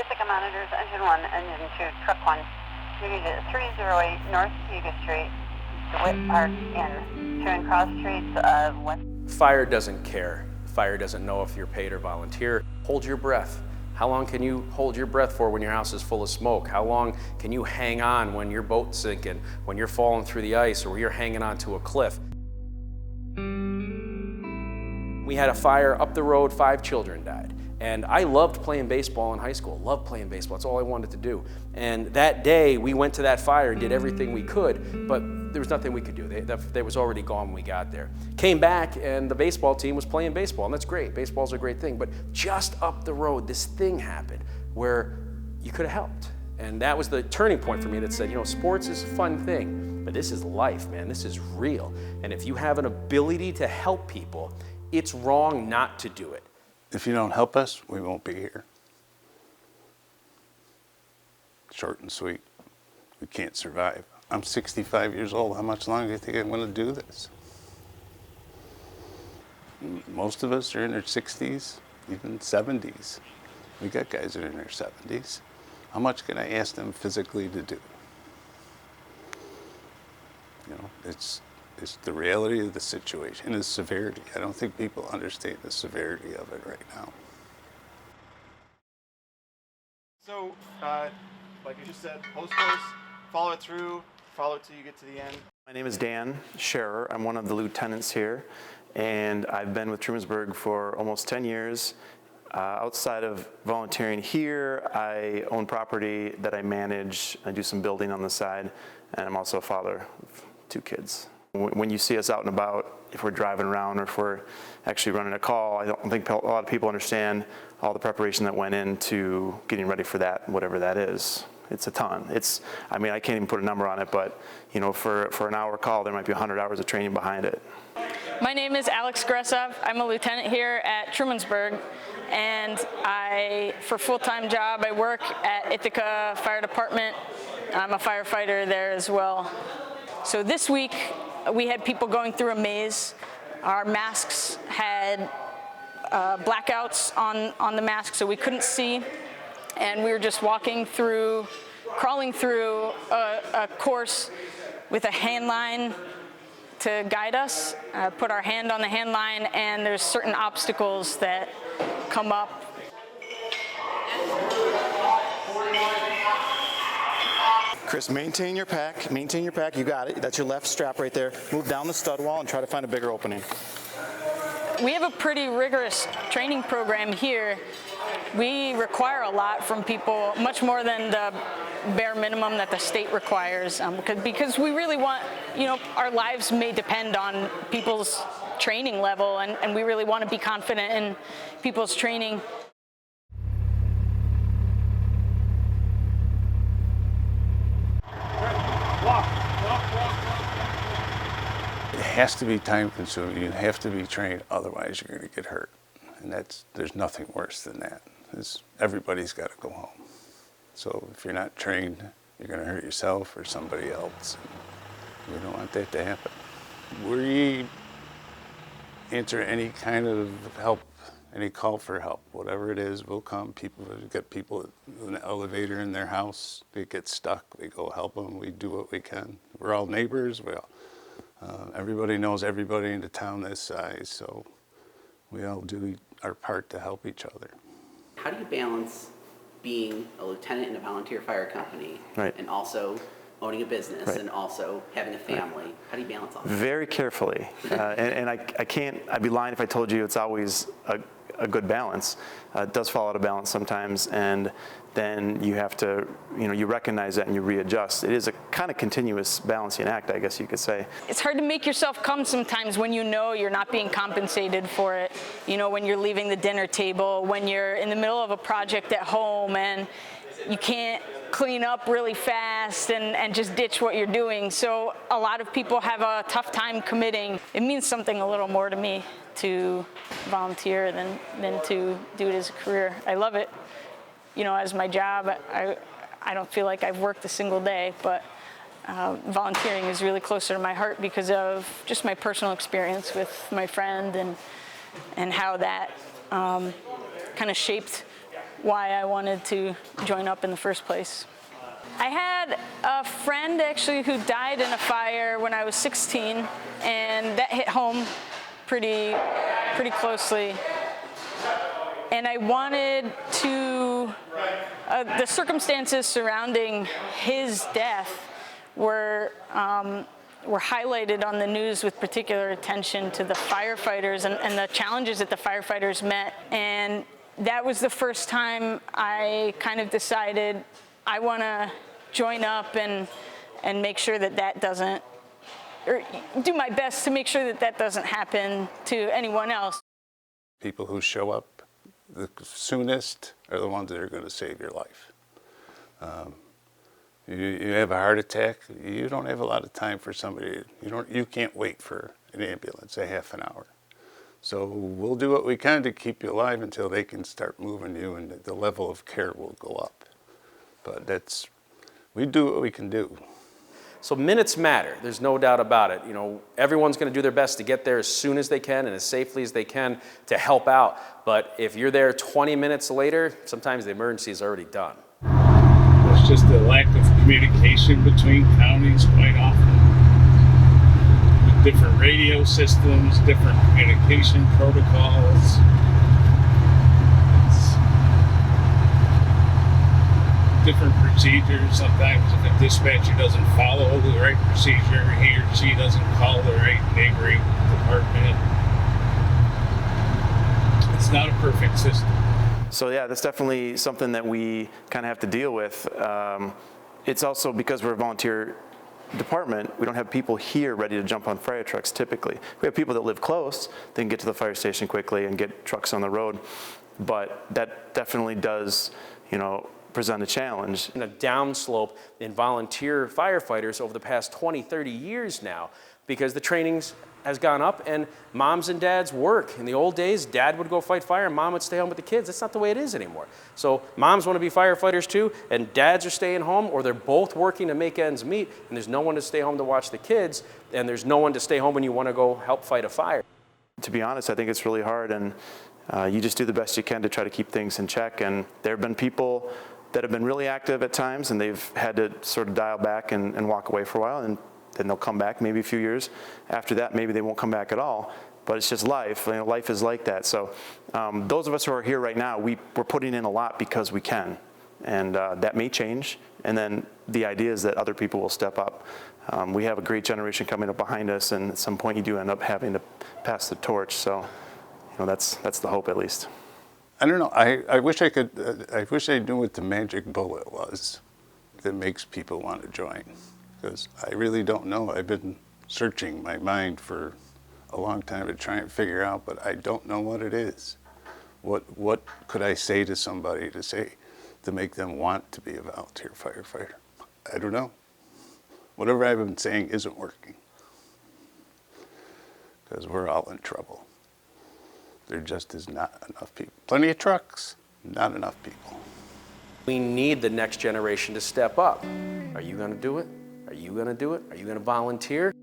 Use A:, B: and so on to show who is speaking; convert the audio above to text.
A: Ithaca monitors, engine 1, engine 2, truck 1. Duty to 308 North Hugo Street, DeWitt Park in two and cross streets of West.
B: Fire doesn't care. Fire doesn't know if you're paid or volunteer. Hold your breath. How long can you hold your breath for when your house is full of smoke? How long can you hang on when your boat's sinking, when you're falling through the ice, or you're hanging onto a cliff? We had a fire up the road, 5 children died. And I loved playing baseball in high school, loved playing baseball, that's all I wanted to do. And that day, we went to that fire and did everything we could, but there was nothing we could do. They was already gone when we got there. Came back and the baseball team was playing baseball, and that's great, baseball's a great thing, but just up the road, this thing happened where you could have helped. And that was the turning point for me that said, you know, sports is a fun thing, but this is life, man, this is real. And if you have an ability to help people, it's wrong not to do it.
C: If you don't help us, we won't be here. Short and sweet. We can't survive. I'm 65 years old. How much longer do you think I'm going to do this? Most of us are in their 60s, even 70s. We got guys that are in their 70s. How much can I ask them physically to do? You know, it's the reality of the situation and the severity. I don't think people understand the severity of it right now.
D: So, like you just said, post course, follow it through, follow it till you get to the end. My name is Dan Scherer. I'm one of the lieutenants here, and I've been with Trumansburg for almost 10 years. Outside of volunteering here, I own property that I manage. I do some building on the side, and I'm also a father of 2 kids. When you see us out and about, if we're driving around or if we're actually running a call, I don't think a lot of people understand all the preparation that went into getting ready for that, whatever that is. It's a ton. I mean, I can't even put a number on it, but you know, for an hour call, there might be 100 hours of training behind it.
E: My name is Alex Gresov. I'm a lieutenant here at Trumansburg, and for a full-time job, I work at Ithaca Fire Department. I'm a firefighter there as well. So this week, we had people going through a maze. Our masks had blackouts on the mask, so we couldn't see. And we were just crawling through a course with a hand line to guide us. Put our hand on the hand line, and there's certain obstacles that come up.
D: Chris, maintain your pack, you got it. That's your left strap right there. Move down the stud wall and try to find a bigger opening.
E: We have a pretty rigorous training program here. We require a lot from people, much more than the bare minimum that the state requires, because we really want, you know, our lives may depend on people's training level, and we really want to be confident in people's training.
C: It has to be time consuming. You have to be trained, otherwise you're going to get hurt. And there's nothing worse than that. Everybody's got to go home. So if you're not trained, you're going to hurt yourself or somebody else. And we don't want that to happen. We answer any kind of help, any call for help, whatever it is, we'll come. We've got people in an elevator in their house, they get stuck, we go help them, we do what we can. We're all neighbors, everybody knows everybody in the town this size, so we all do our part to help each other.
F: How do you balance being a lieutenant in a volunteer fire company,
D: right,
F: and also owning a business,
D: right,
F: and also having a family? Right. How do you balance all that?
D: Very carefully. I'd be lying if I told you it's always a good balance. It does fall out of balance sometimes, and then you have to, you recognize that and you readjust. It is a kind of continuous balancing act, I guess you could say.
E: It's hard to make yourself come sometimes when you know you're not being compensated for it. When you're leaving the dinner table, when you're in the middle of a project at home and you can't clean up really fast and just ditch what you're doing. So a lot of people have a tough time committing. It means something a little more to me to volunteer than to do it as a career. I love it, as my job. I don't feel like I've worked a single day, but volunteering is really closer to my heart because of just my personal experience with my friend and how that kind of shaped why I wanted to join up in the first place. I had a friend actually who died in a fire when I was 16, and that hit home pretty closely. And I wanted to, the circumstances surrounding his death were highlighted on the news with particular attention to the firefighters and the challenges that the firefighters met. And that was the first time I kind of decided I want to join up and make sure that doesn't, or do my best to make sure that doesn't happen to anyone else.
C: People who show up the soonest are the ones that are going to save your life. You have a heart attack, you don't have a lot of time for somebody. You can't wait for an ambulance a half an hour. So we'll do what we can to keep you alive until they can start moving you, and the level of care will go up. But we do what we can do.
B: So minutes matter, there's no doubt about it. You know, everyone's going to do their best to get there as soon as they can and as safely as they can to help out. But if you're there 20 minutes later, sometimes the emergency is already done.
G: It's just the lack of communication between counties quite often. With different radio systems, different communication protocols. Different procedures. Sometimes if a dispatcher doesn't follow the right procedure, he or she doesn't call the right neighboring department. It's not a perfect system.
D: So yeah, that's definitely something that we kind of have to deal with. It's also because we're a volunteer department, we don't have people here ready to jump on fire trucks typically. We have people that live close, they can get to the fire station quickly and get trucks on the road. But that definitely does, present a challenge.
B: In a downslope in volunteer firefighters over the past 20, 30 years now, because the trainings has gone up and moms and dads work. In the old days, dad would go fight fire and mom would stay home with the kids. That's not the way it is anymore. So moms want to be firefighters too, and dads are staying home, or they're both working to make ends meet, and there's no one to stay home to watch the kids, and there's no one to stay home when you want to go help fight a fire.
D: To be honest, I think it's really hard, and you just do the best you can to try to keep things in check. And there have been people that have been really active at times, and they've had to sort of dial back and walk away for a while, and then they'll come back maybe a few years. After that, maybe they won't come back at all, but it's just life. Life is like that. So those of us who are here right now, we're putting in a lot because we can, and that may change, and then the idea is that other people will step up. We have a great generation coming up behind us, and at some point you do end up having to pass the torch, so that's the hope, at least.
C: I don't know. I wish I could. I wish I knew what the magic bullet was that makes people want to join, because I really don't know. I've been searching my mind for a long time to try and figure out, but I don't know what it is. What could I say to somebody to make them want to be a volunteer firefighter? I don't know. Whatever I've been saying isn't working, because we're all in trouble. There just is not enough people. Plenty of trucks, not enough people.
B: We need the next generation to step up. Are you going to do it? Are you going to do it? Are you going to volunteer?